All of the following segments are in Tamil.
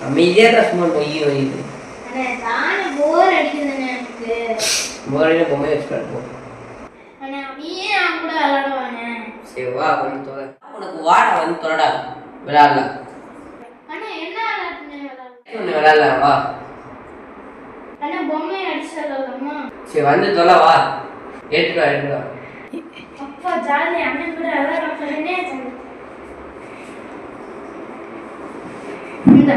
அமைதியாக சும்மா பொய் வருது. போர் அடிக்குதுண்ணே எனக்கு. போர் பொம்மை வச்சுக்கலாம். கூட விளையாடுவானே. சரி வா வந்து தொலை. உனக்கு வாடா வந்து தொலைடா விளையாடலாம். என்ன விளையாடலாம் வா. பொம்மை அடிச்சிடலாமா? சரி வந்து தொலை வா. எடுத்துக்கா எடுத்துக்கா. அப்பா ஜாலி அண்ணன் கூட விளையாட போறேனே. இந்த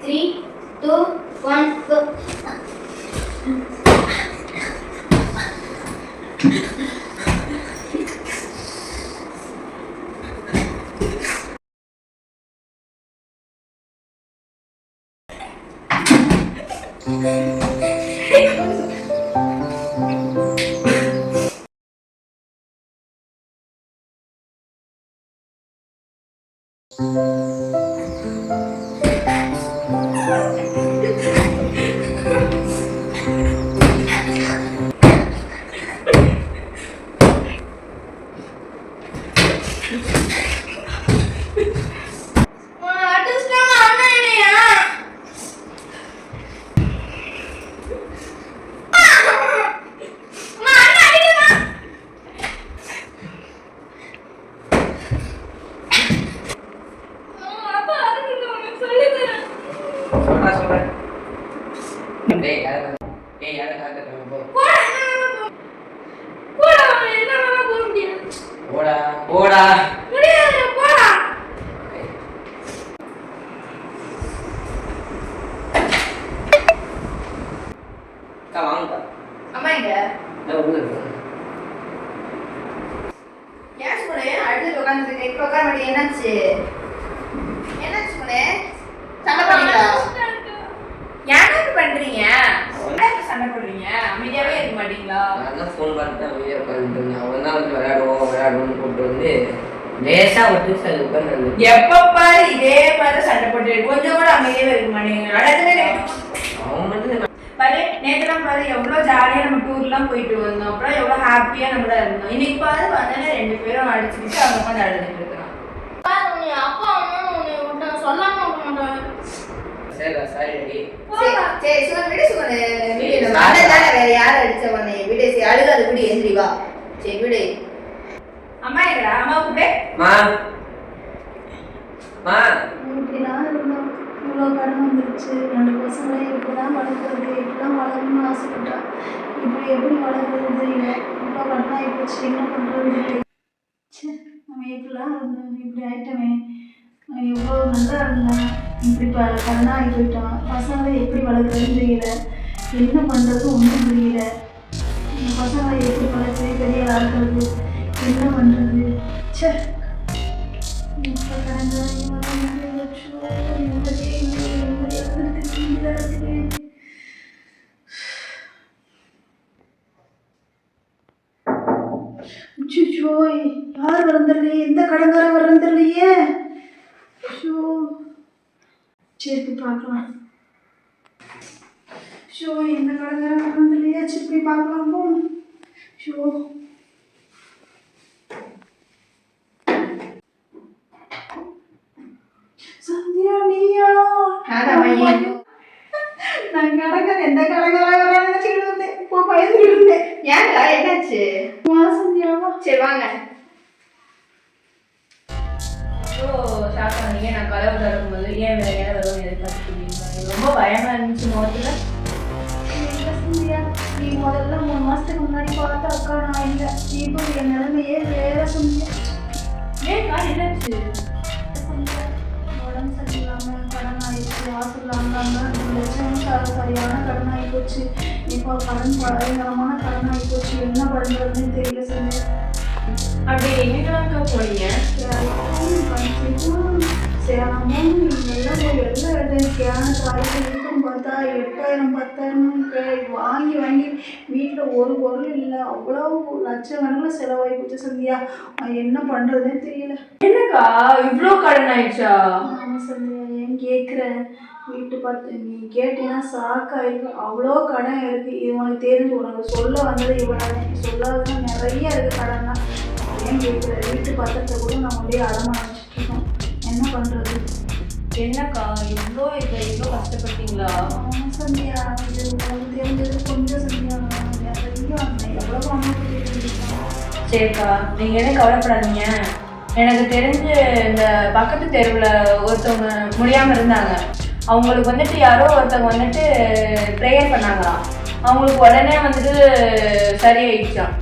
3 2 1 go. என்னாச்சு சண்டை போடுறீங்களா? எனக்கு பண்றீங்க சண்டை போடுறீங்க, அமைதியாவே இருக்க மாட்டீங்களா? நான் ஃபோன் பண்ணிட்டு அமைதியா உட்காந்துட்டு அவன் தான் வந்து விளையாடுவோம்னு கூப்பிட்டு வந்து லேசா விட்டு சார் உட்காந்து எப்பப்பா இதே மாதிரி சண்டை போட்டு கொஞ்சம் கூட அமைதியாவே இருக்க மாட்டீங்க. நடந்ததே அவன் மட்டும் பாரு நேற்றுலாம் பாரு எவ்வளோ ஜாலியாக நம்ம டூர்லாம் போயிட்டு வந்தோம். அப்புறம் எவ்வளோ ஹாப்பியாக நம்மள இருந்தோம். இன்னைக்கு பாரு வந்தாலே 2 பேரும் அடிச்சுக்கிட்டு அவங்க உட்காந்து அழுதுட்டு இருக்கிறான். அப்பா அம்மா சொல்லாம விட மாட்டாங்க. சரி சுகன் விடு சுகன் வேற யார் அடிச்ச உன்னை விடு. சரி அழுகாது விடு எந்திரி வா. சரி விடு. அம்மா எங்கடா? அம்மா கூப்பிடு. இப்படிலாம் இருந்தோம். இவ்வளோ கடன் வந்துருச்சு. 2 பசங்களை இப்படிதான் வளர்க்குறது, இப்படிலாம் வளரணும்னு ஆசைப்பட்டேன். இப்படி எப்படி வளர்க்குறது தெரியல. இவ்வளோ கடன் ஆகிப்போச்சு, என்ன பண்ணுறது தெரியல. நம்ம எப்படிலாம் இருந்தோம், இப்படி ஆயிட்டோமே. எவ்வளோ நல்லா இருந்தேன், இப்படி கடனாக ஆகி போயிட்டான். பசங்களை எப்படி வளர்க்குறதுன்னு தெரியல, என்ன பண்ணுறது ஒன்றும் புரியல. பசங்களை எப்படி வளர்த்து பெரிய வளர்க்குறது, என்ன பண்ணுறது? சே இப்போ கடந்த யார் வரந்தில்லையே, எந்த கடங்கார வரந்தில்லையே. சரி பார்க்கலாம். எந்த கடங்கார வரந்தில்லையே, சரி பார்க்கலாம் போ. சந்தியா நீயா? நான் கடங்கர் எந்த கடங்கரா வர நினைச்சுக்கிட்டு இருந்தேன். இப்போ பயந்துக்கிட்டு இருந்தேன். ஏன்டா என்னாச்சு? சந்தியாவா? சரி வாங்க. ஷாக் பண்ணீங்க. நான் கதவு திறக்கும்போது ஏன் வேற யாரும் வருவோம் எதிர்பார்த்துருக்கீங்க. ரொம்ப பயமா இருந்துச்சு முகத்துல. சந்தியா நீ முதல்ல 3 மாசத்துக்கு முன்னாடி பார்த்த அக்கா நான் இல்லை. இப்போ என் நிலைமையே வேற. சந்தியா ஏன்க்கா என்னாச்சு? உடம்பு சரியில்லாமல் கடன் ஆயிடுச்சு. ஹாஸ்பிட்டல் 2 லட்சம் சரியான கடன் ஆகி போச்சு. இப்போ கடன் பயங்கரமான கடன் ஆகி போச்சு. என்ன பண்ணுறதுன்னு தெரியல. சந்தியா அப்படி எங்கெல்லாம்க்கா போனீங்க? சேலமும் எல்லாம் எல்லாம் எடுத்தேன். இருக்கும் பார்த்தா 8000 10,000 வாங்கி வீட்டில் ஒரு பொருள் இல்லை. அவ்வளோ லட்சக்கணக்கில் செலவாகி போச்சு. சந்தியா என்ன பண்ணுறதுன்னு தெரியல. என்னக்கா இவ்வளோ கடன் ஆயிடுச்சா? ஆமாம் சந்தியா, ஏன் கேட்குற? வீட்டு பார்த்து நீ கேட்டீங்கன்னா சாக்காயிருக்கு. அவ்வளோ கடன் இருக்குது. இது உனக்கு தெரிஞ்சு உனக்கு சொல்ல வந்தது இவ்வளோ சொல்லாததான் நிறைய இருக்குது கடன்லாம். ஏன் கேட்குற வீட்டு பத்திரத்தை கூட நான் அப்படியே அடமான வச்சுட்ருக்கோம். என்ன பண்ணுறது? என்னக்கா இவ்வளோ கஷ்டப்பட்டீங்களா? ஆமாம் சந்தியா, இது உங்களுக்கு தெரிஞ்சது கொஞ்சம் சந்தியா. நிறைய எவ்வளோ பணம் கொடுத்துருக்கோம். சரிக்கா நீங்கள் எதுவும் கவலைப்படாதீங்க. எனக்கு தெரிஞ்சு இந்த பக்கத்து தெருவில் ஒருத்தவங்க முடியாமல் இருந்தாங்க. அவங்களுக்கு வந்துட்டு யாரோ ஒருத்தவங்க வந்துட்டு ப்ரேயர் பண்ணாங்களாம். அவங்களுக்கு உடனே வந்துட்டு சரியாயிடுச்சான்.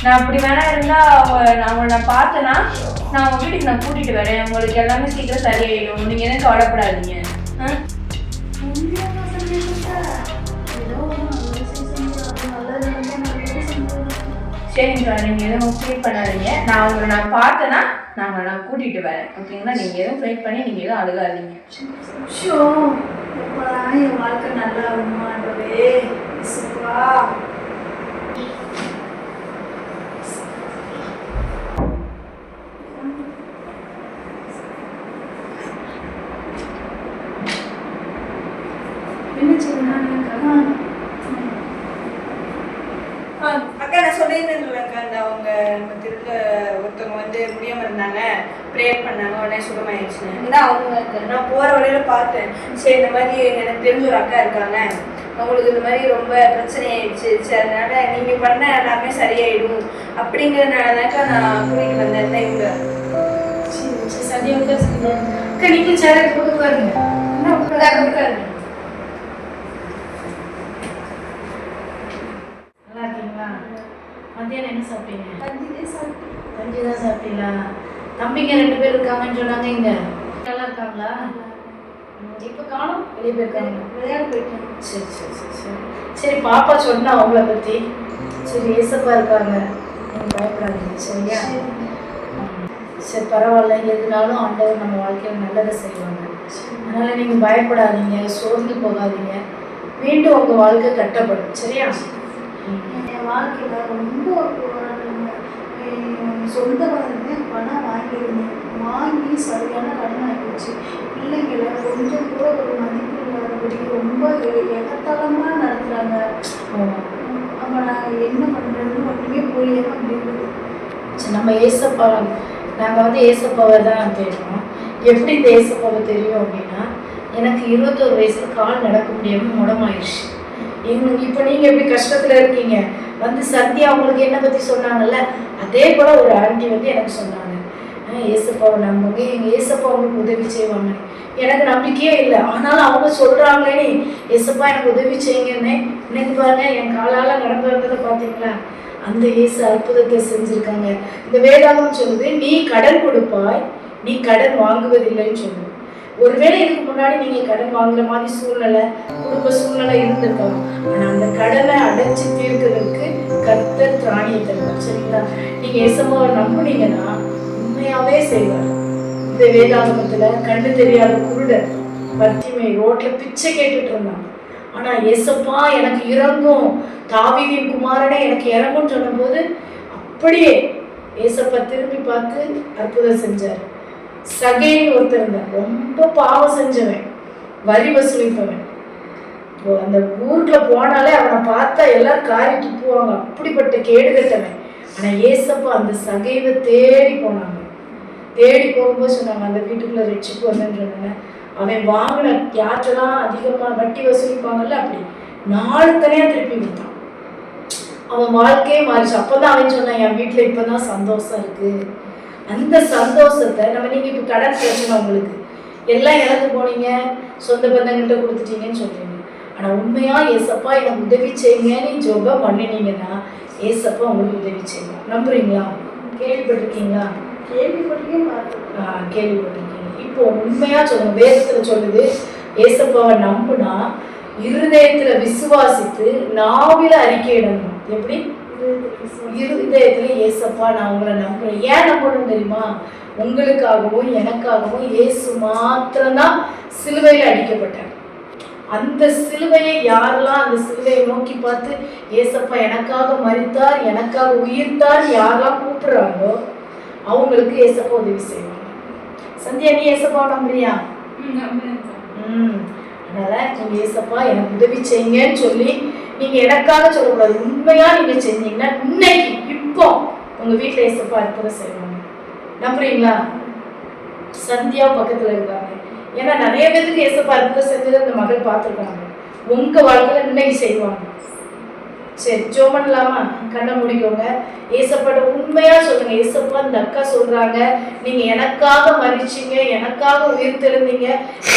நான் அப்படி வேணா இருந்தால் அவங்கள நான் பார்த்தேன்னா நான் அவங்க வீட்டுக்கு நான் கூட்டிகிட்டு வரேன். உங்களுக்கு எல்லாமே சீக்கிரம் சரியாயிடும். நீங்கள் எதுவும் கவலைப்படாதீங்க. சரிங்கக்கா, நீங்கள் எதுவும் ஃபீல் பண்ணாதீங்க. நான் பார்த்தேன்னா நான் கூட்டிகிட்டு வரேன். ஓகேங்களா? நீங்கள் எதுவும் ஃபைட் பண்ணி நீங்கள் எதுவும் அழுகாதீங்க. ஷோ எப்போதான் என் வாழ்க்கை நல்லா வருமானவே சுப்பா. அக்கா நான் சொல்லியிருந்தேன்லக்கா, அந்த அவங்க நம்ம தெருவில் ஒருத்தவங்க வந்து முடியாமல் இருந்தாங்க, ப்ரேயர் பண்ணாங்க, உடனே சுகமாயிடுச்சுன்னு. அவங்க நான் போகிற வழியில் பார்த்தேன். சரி இந்த மாதிரி எனக்கு தெரிஞ்ச ஒரு அக்கா இருக்காங்க, அவங்களுக்கு இந்த மாதிரி ரொம்ப பிரச்சனை ஆயிடுச்சு. சரி அதனால நீங்கள் பண்ண எல்லாமே சரியாயிடும் அப்படிங்கிறதுனாலதாக்கா நான் கூட்டிகிட்டு வந்தேன். இவங்க சரி சதியாக அக்கா நீங்கள் சேர கொடுக்காருங்க. என்ன கொடுக்காருங்க. நல்லா இருக்கீங்களா? மத்தியானம் என்ன சாப்பிட்டீங்க? கஞ்சி தான் சாப்பிட்டீங்களா? தம்பிங்க 2 பேர் இருக்காங்கன்னு சொன்னாங்க. இங்கே நல்லா இருக்காங்களா? இப்போ காணும் வெளியே போயிருக்காங்க. விளையாட போயிட்டேன். சரி சரி சரி சரி சரி பாப்பா சொன்னா அவங்கள பற்றி. சரி ஏசப்பா இருக்காங்க, நீங்கள் பயப்படாதீங்க. சரியா? சரி பரவாயில்ல. எதுனாலும் ஆண்டவர் நம்ம வாழ்க்கையில் நல்லதை செய்வாங்க. அதனால் நீங்கள் பயப்படாதீங்க, சோர்ந்து போகாதீங்க. மீண்டும் உங்கள் வாழ்க்கை கட்டப்படும். சரியா? என் வாழ்க்கையில் ரொம்ப சொந்த பணம் வாங்கியிருந்தேன். வாங்கி சரியான கடன் ஆகிடுச்சு. பிள்ளைங்களை கொஞ்சம் கூட ஒரு மதிப்பு இல்லாதபடி ரொம்ப எகத்தளமாக நடத்துகிறாங்க. அப்போ நான் என்ன பண்ணுறதுன்னு மட்டுமே புரியல அப்படின்றது. சரி நம்ம ஏசப்பா, நாங்கள் வந்து ஏசப்பாவை தான் தேடுறோம். எப்படி இந்த ஏசப்பாவை தெரியும் அப்படின்னா, எனக்கு 21 வயசில் கால் நடக்க முடியாமல் முடமாயிடுச்சு. இப்போ நீங்கள் எப்படி கஷ்டத்தில் இருக்கீங்க வந்து சந்தியா அவங்களுக்கு என்ன பற்றி சொன்னாங்கல்ல, அதே போல் ஒரு ஆண்டி வந்து எனக்கு சொன்னாங்க, ஏசப்பாவை நம்புங்க, எங்கள் ஏசப்பா அவங்களுக்கு உதவி செய்வாங்க. எனக்கு நம்பிக்கையே இல்லை, ஆனாலும் அவங்க சொல்கிறாங்களே ஏசப்பா எனக்கு உதவி செய்யுங்கன்னு. இன்னைக்கு பாருங்க என் காலால் நடந்து வந்ததை பார்த்தீங்களா? அந்த இயேசு அற்புதத்தை செஞ்சுருக்காங்க. இந்த வேதாகம் சொல்லுது, நீ கடன் கொடுப்பாய், நீ கடன் வாங்குவதில்லைன்னு சொல்லுது. ஒருவேளை இதுக்கு முன்னாடி நீங்க கடன் வாங்குற மாதிரி சூழ்நிலை, குடும்ப சூழ்நிலை இருந்திருக்கலாம். ஆனா அந்த கடனை அடைச்சு தீர்க்கிறதுக்கு கர்த்தர் திராணியை தருவார். சரிங்களா? நீங்க ஏசப்பாவை நம்புனீங்கன்னா உண்மையாவே செய்வார். இந்த வேதாகமத்துல கண்டு தெரியாத குருடர் பத்திமை ரோட்ல பிச்சை கேட்டுட்டு இருந்தாங்க. ஆனா ஏசப்பா எனக்கு இறங்கும், தாவீதின் குமாரனே எனக்கு இறங்கும்னு சொன்ன போது அப்படியே ஏசப்பா திரும்பி பார்த்து அற்புதம் செஞ்சார். சகைன்னு ஒருத்தர் இருந்தார், ரொம்ப பாவம் செஞ்சவன், வரி வசூலிப்பவன். இப்போ அந்த ஊருக்குள்ள போனாலே அவனை பார்த்தா எல்லாரும் காரி துப்புவாங்க, அப்படிப்பட்ட கேடு கட்டவன். ஆனா ஏசப்பா அந்த சகைவை தேடி போனாங்க. தேடி போகும்போது சொன்னாங்க, அந்த வீட்டுக்குள்ள ரட்சிப்பு வந்தேன்னு சொன்னாங்க. அவன் வாங்கின யாற்றெல்லாம் அதிகமாக வட்டி வசூலிப்பாங்கல்ல, அப்படி 4 தனியா திருப்பி விட்டான். அவன் வாழ்க்கையே மாறிச்சு. அப்பதான் அவன் சொன்னான், என் வீட்டுல இப்பதான் சந்தோஷம் இருக்கு. அந்த சந்தோஷத்தை நம்ம நீங்கள் இப்போ கடன் பிரச்சனை உங்களுக்கு எல்லாம் இழந்து போனீங்க, சொந்த பந்தங்கள்கிட்ட கொடுத்துட்டீங்கன்னு சொல்கிறீங்க. ஆனால் உண்மையாக ஏசப்பா எனக்கு உதவி செய்யுங்கன்னு ஜோபம் பண்ணினீங்கன்னா ஏசப்பா உங்களுக்கு உதவி செய்யணும். நம்புறீங்களா? கேள்விப்பட்டிருக்கீங்களா? கேள்விப்பட்டிருக்கீங்க. இப்போ உண்மையாக சொல்லுங்க, வேதத்தில் சொல்லுது, ஏசப்பாவை நம்புனா இருதயத்தில் விசுவாசித்து நாவில அறிக்கையிடணும். எப்படி? இருதயத்துல ஏசப்பா நான் உங்களை நம்புறேன். ஏன் நம்பணும் தெரியுமா? உங்களுக்காகவும் எனக்காகவும் இயேசு மாத்திரம்தான் சிலுவையில் அடிக்கப்பட்டார். அந்த சிலுவையை யாரெல்லாம் அந்த சிலுவையை நோக்கி பார்த்து ஏசப்பா எனக்காக மரித்தார், எனக்காக உயிர்த்தார் யாரெல்லாம் கூப்பிடுறாங்களோ அவங்களுக்கு ஏசப்பா உதவி செய்வாங்க. சந்தியா, நீ ஏசப்பா நம்புறியா? அதனால நீங்க ஏசப்பா எனக்கு உதவி செய்யுங்கன்னு சொல்லி நீங்க எனக்காக சொல்லக்கூடாது, உண்மையா நீங்க செஞ்சீங்கன்னா இன்னைக்கு இப்போ உங்க வீட்டுல ஏசப்பா அற்புதம் செய்வாங்க. நம்புறீங்களா? சந்தியா பக்கத்துல இருக்காங்க. ஏன்னா நிறைய பேருக்கு ஏசப்பா அற்புதம் செஞ்சதை அந்த மகள் பார்த்துருக்காங்க. உங்க வாழ்க்கையில இன்னைக்கு செய்வாங்க. சரி, ஜெபம் பண்ணலாமா? கண்ணை முடிக்கோங்க. ஏசப்பாட்ட உண்மையா சொல்லுங்க, ஏசப்பா இந்த அக்கா சொல்றாங்க, நீங்க எனக்காக மரிச்சீங்க, எனக்காக உயிர் தெழுந்தீங்க,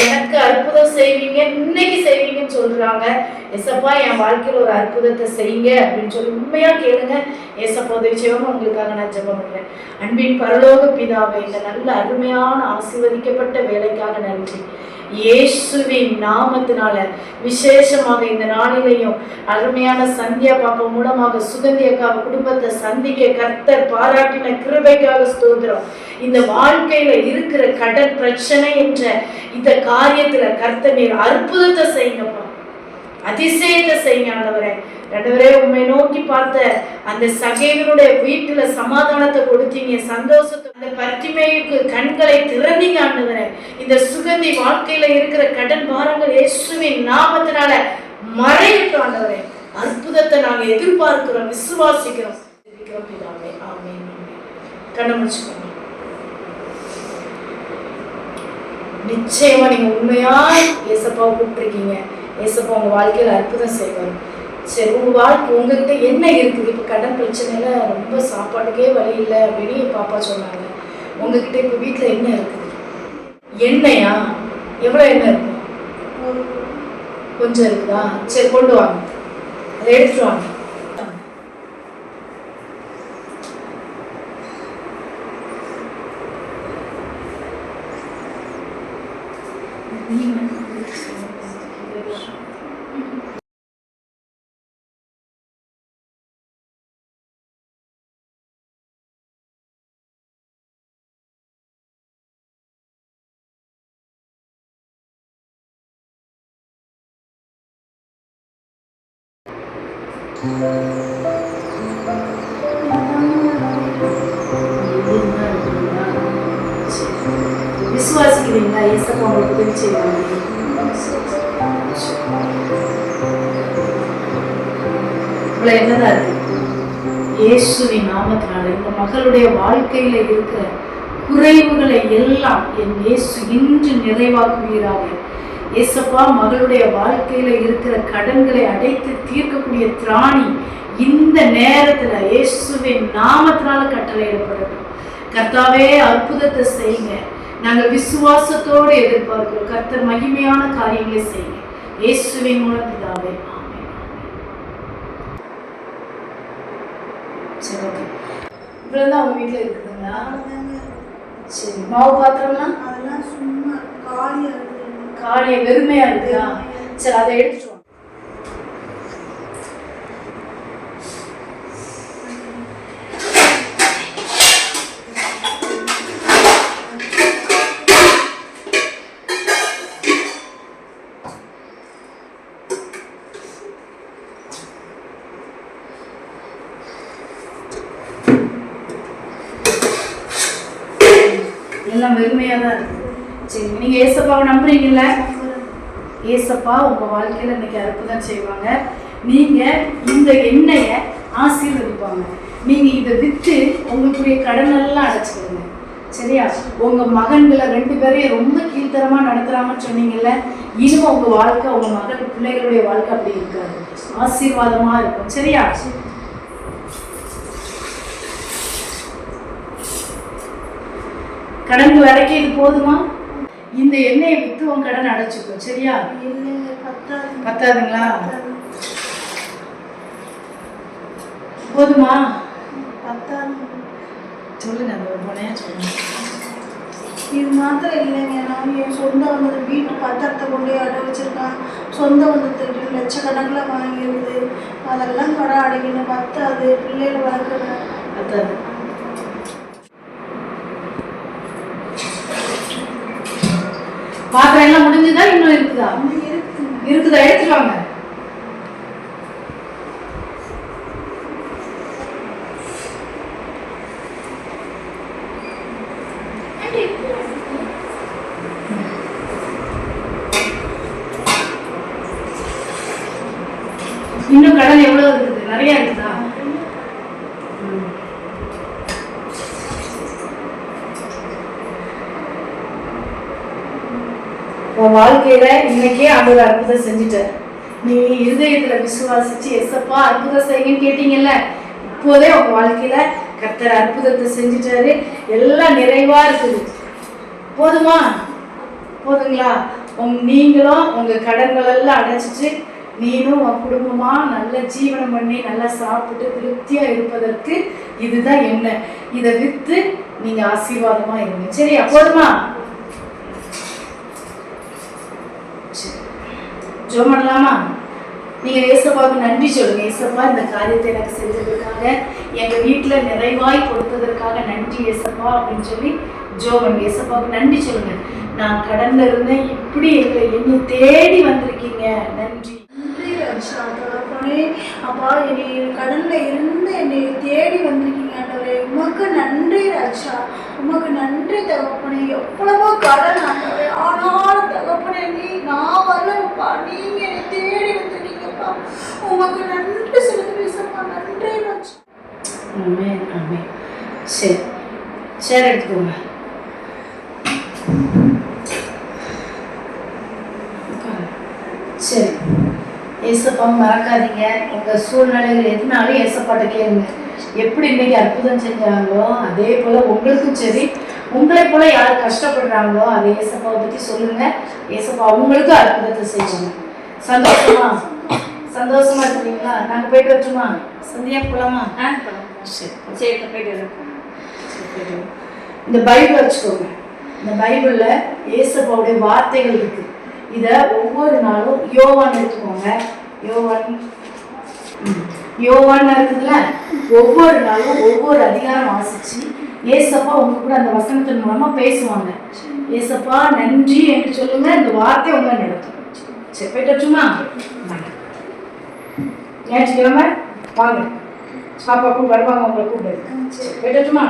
எனக்கு அற்புதம் செய்வீங்க, இன்னைக்கு செய்வீங்கன்னு சொல்றாங்க. ஏசப்பா என் வாழ்க்கையில ஒரு அற்புதத்தை செய்யுங்க அப்படின்னு சொல்லி உண்மையா கேளுங்க. ஏசப்பா உதவி செய்வாங்க. உங்களுக்காக நான் ஜெபம் பண்றேன். அன்பின் பரலோக பிதாவே, இந்த நல்ல அருமையான ஆசீர்வதிக்கப்பட்ட வேலைக்காக நன்றி. இயேசுவின் நாமத்தினால விசேஷமாக இந்த நாளிலையும் அருமையான சந்தியா பாப்பா மூலமாக சுகந்தி அக்காவை குடும்பத்தை சந்திக்க கர்த்தர் பாராட்டின கிருபைக்காக ஸ்தோத்திரம். இந்த வாழ்க்கையில இருக்கிற கடன் பிரச்சனை என்ற இந்த காரியத்துல கர்த்தர் நீர் அற்புதத்தை செய்யுங்கப்பா, அதிசயத்தை செய்யுங்க ஆண்டவரே. ஆண்டவரே, உண்மை நோக்கி பார்த்த அந்த சகேவனுடைய வீட்டுல சமாதானத்தை கொடுத்தீங்க, சந்தோஷத்தை, அந்த பர்த்திமேயுக்கு கண்களை திறந்தீங்க ஆண்டவரே. இந்த சுகந்தி வாழ்க்கையில இருக்கிற கடன் பாரங்கள் இயேசுவின் நாமத்தினால மறையட்டும் ஆண்டவரே. அற்புதத்தை நாங்க எதிர்பார்க்கிறோம், விசுவாசிக்கிறோம். ஆமென். கண்ணை முடிச்சுக்கோங்க. நிச்சயமா நீங்க உண்மையா ஏசப்பாவை கூப்பிட்டுருக்கீங்க. ஏசப்பா உங்க வாழ்க்கையில அற்புதம் செய்வார். சரி, உங்க வாழ்க்கை உங்ககிட்ட என்ன இருக்குது? இப்போ கடன் பிரச்சனையில ரொம்ப சாப்பாட்டுக்கே வழி இல்லை அப்படின்னு பாப்பா சொன்னாங்க. உங்ககிட்ட இப்போ வீட்டில் என்ன இருக்குது? எண்ணெயா? எவ்வளோ எண்ணெய் இருக்கும்? கொஞ்சம் இருக்குதா? சரி, கொண்டு வாங்க, அதை எடுத்துட்டு வாங்க. விசுவாசிக்கிறீங்களா? ஏசப்பா உங்களுக்கு உதவி செய்வாங்க. இவ்வளவு என்னதான் இருக்கு? இயேசுவின் நாமத்தினால இந்த மகளுடைய வாழ்க்கையில இருக்கிற குறைவுகளை எல்லாம் என் இயேசு இன்று நிறைவாக்குவீராக. ஏசப்பா மகளுடைய வாழ்க்கையில இருக்கிற கடன்களை அடைத்து தீர்க்கக்கூடிய திராணி இந்த நேரத்துல இயேசுவின் நாமத்தினால கட்டளையிடப்படட்டும். கர்த்தாவே, அற்புதத்தை செய்யுங்க. நாங்கள் விசுவாசத்தோடு எதிர்பார்க்கிறோம். கர்த்தர் மகிமையான காரியங்களை செய்யுங்க. இயேசுவின் மூலம் பிதாவே, ஆமென். சரி, ஓகே. இவ்வளவுதான் அவங்க வீட்டுல இருக்குதுங்களா? சரி, மாவு பாத்திரம்லாம் அதெல்லாம் சும்மா காலியா இருக்கு. காலிய வெறுமையா இருக்குதா? சரி, அதை எடுத்துட்டு வாங்க. எல்லாம் வெறுமையா தான் இருக்கு. சரி, நீங்க ஏசப்பாவை நம்புறீங்கல்ல? ஏசப்பா உங்க வாழ்க்கையில இன்னைக்கு அற்புதம் செய்வாங்க. நீங்க இந்த எண்ணெயை ஆசீர்வதிப்பாங்க. நீங்க இதை விற்று உங்களுக்குரிய கடன் எல்லாம் அடைச்சிடுங்க. சரியா? உங்க மகன்களை 2 பேரையும் ரொம்ப கீழ்த்தரமா நடத்துறாங்கன்னு சொன்னீங்கல்ல, இனிமே உங்க வாழ்க்கை, உங்க மகன் பிள்ளைகளுடைய வாழ்க்கை அப்படி இருக்காது, ஆசீர்வாதமா இருக்கும். சரியா? கடன் வரைக்கும் இது போதுமா? இந்த எண்ணெயை விற்று உன் கடன் அடைச்சிக்கும். சரியா? பத்தாதுங்களா? போதுமா? சொல்லுங்க, அந்த ஒரு முனையா சொல்லுங்க. இது மாத்திரம் இல்லைங்க, நான் என் சொந்த வந்தது வீட்டு பத்திரத்தை கொண்டு அடை வச்சிருக்கான். சொந்த வந்தது லட்சக்கணக்கில் வாங்கிடுது. அதெல்லாம் கடை அடைக்கணும், பத்தாது. பிள்ளைகளை வளர்க்குறேன், பத்தாது. பாத்திரம் எல்லாம் முடிஞ்சுதா? இன்னும் இருக்குதா? இருக்குதா? எடுத்துட்டு வாங்க. இன்னும் கடன் எவ்வளவு இருக்குது? நிறைய இருக்குதா? உன் வாழ்க்கையில இன்னைக்கே ஆண்டவர் அற்புதம் செஞ்சுட்டார். நீ இருதயத்துல விசுவாசிச்சு எஸ்அப்பா அற்புதம் செய்யுன்னு கேட்டீங்கல்ல, இப்போதே உங்க வாழ்க்கையில கர்த்தர் அற்புதத்தை செஞ்சுட்டாரு. எல்லாம் நிறைவா இருக்குது. போதுமா? போதுங்களா? நீங்களும் உங்க கடன்கள் எல்லாம் அடைச்சிட்டு நீனும் உன் குடும்பமா நல்ல ஜீவனம் பண்ணி நல்லா சாப்பிட்டு திருப்தியா இருப்பதற்கு இதுதான் என்ன. இதை வித்து நீங்க ஆசீர்வாதமா இருங்க. சரியா? போதுமா? ஜெபம் பண்ணலாமா? நீங்க ஏசப்பாவுக்கு நன்றி சொல்லுங்க. ஏசப்பா இந்த காரியத்தை எனக்கு செஞ்சதுக்காக, எங்க வீட்டுல நிறைவாய் கொடுத்ததற்காக நன்றி ஏசப்பா அப்படின்னு சொல்லி ஜெபம் பண்ணுங்க. ஏசப்பாவுக்கு நன்றி சொல்லுங்க. நான் கடன்ல இருந்தேன், இப்படி என்னை தேடி வந்திருக்கீங்க, நன்றி. நன்றி ராஜா தகப்பனே. அப்பா என்னை கடன்ல இருந்து என்னை தேடி வந்திருக்கீங்க ஆண்டவரே, உமக்கு நன்றி ராஜா, உமக்கு நன்றி தகப்பனே. எவ்வளவோ கடன் ஆண்டவரே, ஆனாலும் தகப்பனே நான் வரலப்பா, நீங்க என்னை தேடி வந்திருக்கீங்கப்பா, உமக்கு நன்றி செலுத்துவேசப்பா. நன்றி ராஜா. ஆமென், ஆமென். சரி, சேர் எடுத்துக்கோங்க. சரி, ஏசப்பா மறக்காதீங்க. உங்க சூழ்நிலைகள் எதுனாலும் ஏசப்பாட்ட கேளுங்க. எப்படி இன்னைக்கு அற்புதம் செஞ்சாங்களோ அதே போல உங்களுக்கும் சரி, உங்களை போல யார் கஷ்டப்படுறாங்களோ அதை ஏசப்பாவை பத்தி சொல்லுங்க. ஏசப்பா அவங்களுக்கும் அற்புதத்தை செய்வாங்க. சந்தோஷமா? சந்தோஷமா இருக்கீங்களா? நாங்க போயிட்டு வரட்டுமா? சந்தியா போலாமா? சரி, போயிட்டு. இந்த பைபிள் வச்சுக்கோங்க. இந்த பைபிள்ல ஏசப்பாவுடைய வார்த்தைகள் இருக்கு. இதை ஒவ்வொரு நாளும் யோவான் எடுத்துக்கோங்க. யோவான் இருக்குதுல்ல, ஒவ்வொரு நாளும் ஒவ்வொரு அதிகாரம் வாசிச்சு ஏசப்பா உங்க கூட அந்த வசனத்தின் மூலமா பேசுவாங்க. ஏசப்பா நன்றி என்று சொல்லுங்க. இந்த வார்த்தை உங்களை நடத்தும். சரி, போயிட்டுமா? ஞாயிற்றுக்கிழமை வாங்க, பாப்பாக்கும் வருவாங்க, உங்களை கூப்பிடு. போயிட்டுமா?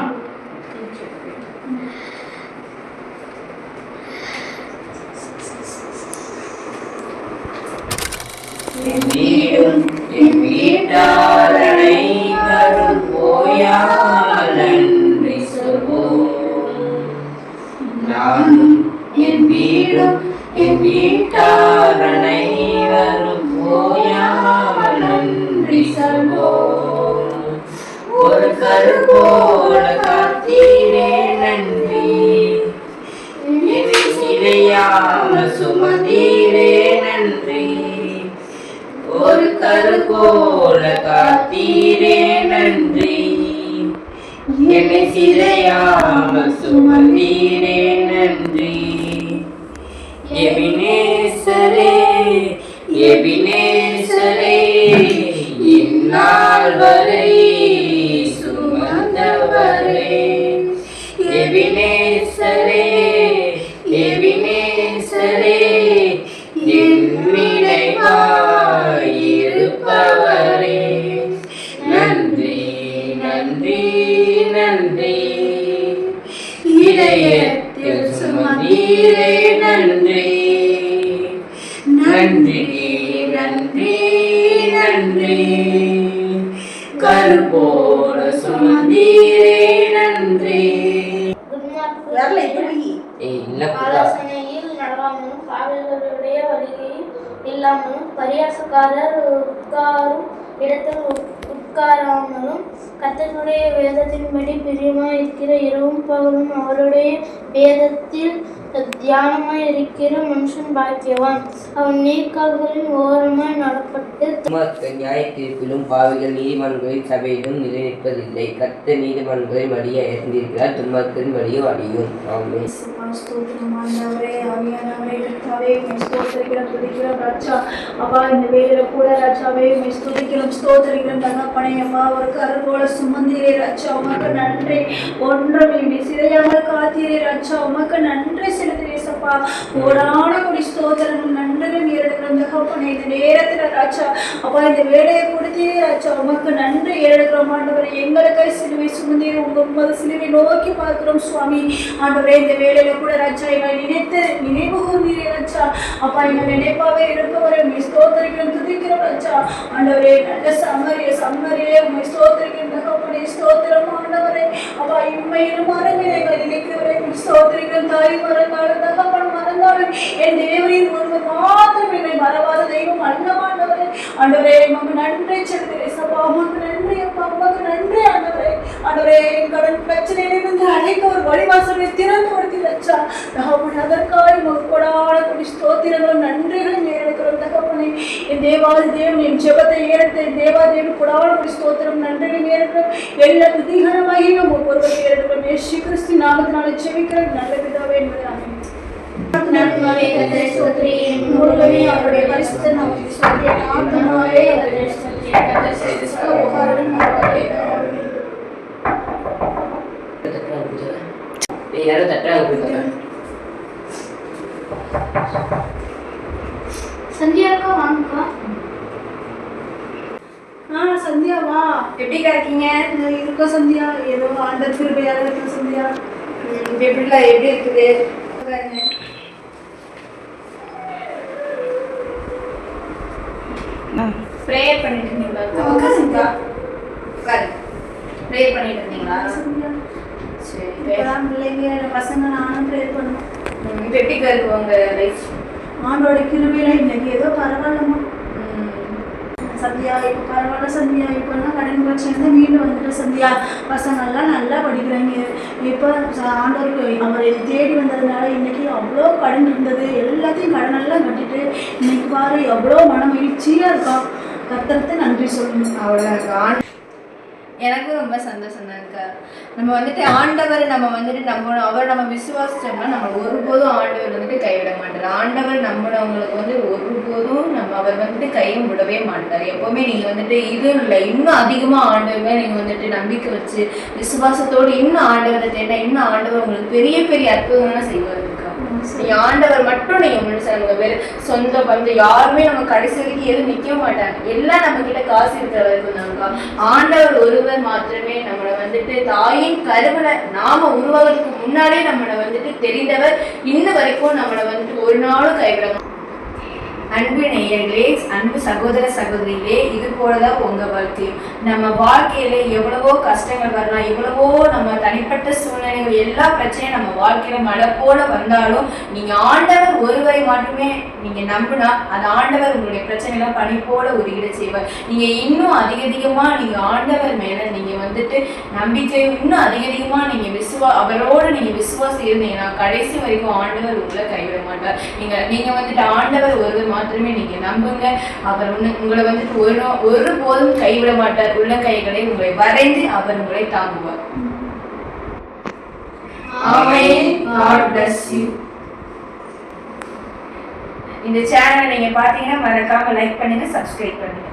வீடும் என் வீட்டாரனை வரும் போயாமல் நன்றி சொல்வோம். நானும் என் வீடும் என் வீட்டாரனை வரும் போயாமல் நன்றி சொல்வோம். ஒரு கருப்போல காத்தீரே நன்றி, என்னை சிலையாமல் சுமந்தீரே நன்றி. ஒரு கருப்போல காத்தீரே நன்றி, என்னை சிலையாமல் சுமந்தீரே நன்றி. எபினேசரே எபினேசரே, இந்நாள் வரை சுமந்தவரே. எபினேசரே எபினேசரே, இருப்பவரே நன்றி நன்றி நன்றி. இதயத்தில் சுமந்தீரே நன்றி நன்றி நன்றி நன்றி. கருப்போல சுமந்தீரே நன்றி. ஆலோசனையில் நடவாமலும் பாவிகளுடைய வழியில் இல்லாமலும் பரியாசக்காரர் உட்காரும் இடத்தில் உட்காராமலும் கர்த்தருடைய வேதத்தின்படி பிரியமாய் இருக்கிற இரவும் பகலும் அவருடைய வேதத்தில் தியானமாய் இருக்கிற மனுஷன் பாக்கியவான். அவன் நீர்க்கால்களின் ஓரமாய் நடப்பட்டு நியாய தீர்ப்பிலும் பாவிகள் நீதிமன்றங்களின் சபையிலும் நிலை நிற்பதில்லை. கர்த்தர் நீதிமன்றங்களின் வழியை அறிந்திருக்கிறார், துன்மார்க்கரின் வழியோ அடியும். ஆமென். இந்த வேலையில கூட ராஜாவே ஸ்தோத்திரிக்கிறோம், ஸ்தோத்திரிக்கிறோம் தகப்பனே. அம்மா ஒரு கருப்போல சுமந்தீரே ராஜா, உமக்கு நன்றி. ஒன்றும் சிதையாமல் காத்தீரே ராஜா, உமக்கு நன்றி செலுத்துகிறேன். ஏசப்பா. கோடான கோடி ஸ்தோத்திரங்கள் நன்றிகள் ஏறெடுக்கிறோம் தகப்பனே. இந்த நேரத்துல ராஜா அப்பா இந்த வேலையை கொடுத்தீரே ராஜா, உமக்கு நன்றி ஏறெடுக்கிறோம் ஆண்டவரே. எங்களுக்கை சிலுவை சுமந்தீர், உமது சிலுவை நோக்கி பார்க்கிறோம் சுவாமி. ஆண்டவரே இந்த வேலையில கூட ராஜா எங்களை நினைவு கூர்ந்தீரே ராஜா. அப்பா எங்கள் நினைப்பாவே இருப்பவரை உண்மை ஸ்தோத்திரிக்கிறோம் துதிக்கிறோம் ராஜா. ஆண்டவரே நல்ல சம்மரியே உண்மை ஸ்தோத்திரிக்கிறோம் தகப்பனே. ஸ்தோத்திரம் ஆண்டவரே. அப்பா இம்மையிலும் மரங்களை எங்களை நினைக்கிறவரை ஸ்தோத்திரிக்கிறோம். தாய் மறந்தாலும் தகப்பன் மறந்தாலும் என் தேவரின் ஒருவர் மாத்திரம் என்னை மறவாத தெய்வம் அல்லவாண்டவரே. ஆண்டவரே உமக்கு நன்றி செலுத்துகிறேன் சபா. உமக்கு நன்றி அப்பா, உமக்கு நன்றி ஆண்டவரே. ஆண்டவரே என் கடன் பிரச்சனையிலிருந்து அழைக்க ஒரு வழிவாசலை திறந்து கொடுத்து வச்சா தகப்பனே. அதற்காக உமக்கு கொடான கொடி ஸ்தோத்திரங்களும் நன்றிகளும் ஏறெடுக்கிறோம் தகப்பனே. என் தேவாதி தேவன் என் ஜெபத்தை ஏறெடுத்த என் தேவாதேவன் கொடான கொடி ஸ்தோத்திரம் நன்றிகளும் ஏறெடுக்கிறோம். எல்லா துதிகரமாகியும் ஒவ்வொருவரும் ஏறெடுக்கிறோம். இயேசு கிறிஸ்து நாமத்தினாலே ஜெபிக்கிறேன் நல்ல பிதாவே என்பது ஆமென். அவருடைய பரிசுத்த நாமத்தை சொல்லி ஆத்மாவே அவருடைய ஸ்துதியை கர்த்தர் செய்து உபகாரம் யாரும் தட்டாங்க கொடுத்தாங்க. சந்தியாக்கா வாங்கக்கா. சந்தியா வா. எப்படிக்கா இருக்கீங்க? இருக்கா சந்தியா, ஏதோ ஆண்டர் கிருபையாக இருக்கு சந்தியா. எப்படிலாம் எப்படி இருக்குது? ப்ரேயர் பண்ணிட்டு இருந்தீங்களா? உட்காரு. ப்ரேயர் பண்ணிட்டு இருந்தீங்களா? சந்தியா சரி. இப்பதான் பிள்ளைங்க பசங்க நானும் ப்ரேயர் பண்ணுவோம். இப்போ எப்படிக்கா இருக்கு உங்க லைஃப்? ஆண்டோட கிருபையில இன்னைக்கு ஏதோ பரவாயில்லம்மா சந்தியா. இப்போ பரவாயில்ல சந்தியா. இப்போல்லாம் கடன் பிரச்சனை மீண்டும் வந்துட்டு சந்தியா. பசங்கள்லாம் நல்லா படிக்கிறாங்க. இப்போ ஆண்டோருக்கு அவர் தேடி வந்ததுனால இன்னைக்கு அவ்வளோ கடன் இருந்தது, எல்லாத்தையும் கடனெல்லாம் கட்டிட்டு இன்னைக்கு பாரு எவ்வளோ மன மகிழ்ச்சியாக இருக்கான். கர்த்தருக்கு நன்றி சொல்லணும். அவ்வளோதான். எனக்கும் ரொம்ப சந்தோஷம் தான்க்கா. நம்ம வந்துட்டு ஆண்டவர் நம்ம வந்துட்டு நம்பணும். அவர் நம்ம விசுவாசிச்சோம்னா நம்ம ஒருபோதும் ஆண்டவர் வந்துட்டு கைவிட மாட்டார். ஆண்டவர் நம்பினவங்களுக்கு வந்து ஒருபோதும் அவர் வந்துட்டு கையும் விடவே மாட்டார். எப்போவுமே நீங்கள் வந்துட்டு இதுவும் இல்லை, இன்னும் அதிகமாக ஆண்டவரை நீங்கள் வந்துட்டு நம்பிக்கை வச்சு விசுவாசத்தோடு இன்னும் ஆண்டவரை தேட்டா இன்னும் ஆண்டவர் உங்களுக்கு பெரிய பெரிய அற்புதங்கள்லாம் செய்வார். நீங்க ஆண்டவர் மட்டும் நீங்க முடிச்சாங்க. வேறு சொந்த பந்தம் யாருமே நம்ம கடைசி வரைக்கும் எதுவும் நிக்க மாட்டாங்க. எல்லாம் நம்ம கிட்ட காசு இருக்கிற வரைக்கும் தாங்க. ஆண்டவர் ஒருவர் மாத்திரமே நம்மளை வந்துட்டு தாயின் கருவில நாம உருவாகிறதுக்கு முன்னாடியே நம்மளை வந்துட்டு தெரிந்தவர் இன்ன வரைக்கும் நம்மளை வந்துட்டு ஒரு நாளும் கைவிட. அன்பு நேயர்களே, அன்பு சகோதர சகோதரிகளே, இது போலதான் உங்க வாழ்க்கையும். நம்ம வாழ்க்கையில எவ்வளவோ கஷ்டங்கள் வரலாம், எவ்வளவோ நம்ம தனிப்பட்ட சூழ்நிலைகள் எல்லா பிரச்சனையும் நம்ம வாழ்க்கையில மழை போல வந்தாலும் நீங்க ஆண்டவர் ஒருவரை மட்டுமே நீங்க நம்பினா அந்த ஆண்டவர் உங்களுடைய பிரச்சனைலாம் பனி போல ஒதுக்கிட செய்வார். நீங்க இன்னும் அதிகமா நீங்க ஆண்டவர் மேல நீங்க வந்துட்டு நம்பிக்கை இன்னும் அதிகமா நீங்க அவரோட நீங்க விசுவாசம் இருந்தீங்கன்னா கடைசி வரைக்கும் ஆண்டவர் உங்களை கைவிட மாட்டார். நீங்க வந்துட்டு ஆண்டவர் ஒருவர் மாத்திரமே நீங்க நம்புங்க. அவர் உங்களை வந்துட்டு ஒரு போதும் கைவிட மாட்டார். உள்ள கைகளை உங்களை வரைந்து அவர் உங்களை தாங்குவார். ஆமென். God bless you. இந்த சேனலை நீங்க பாத்தீங்கன்னா மறக்காம லைக் பண்ணுங்க, சப்ஸ்கிரைப் பண்ணுங்க.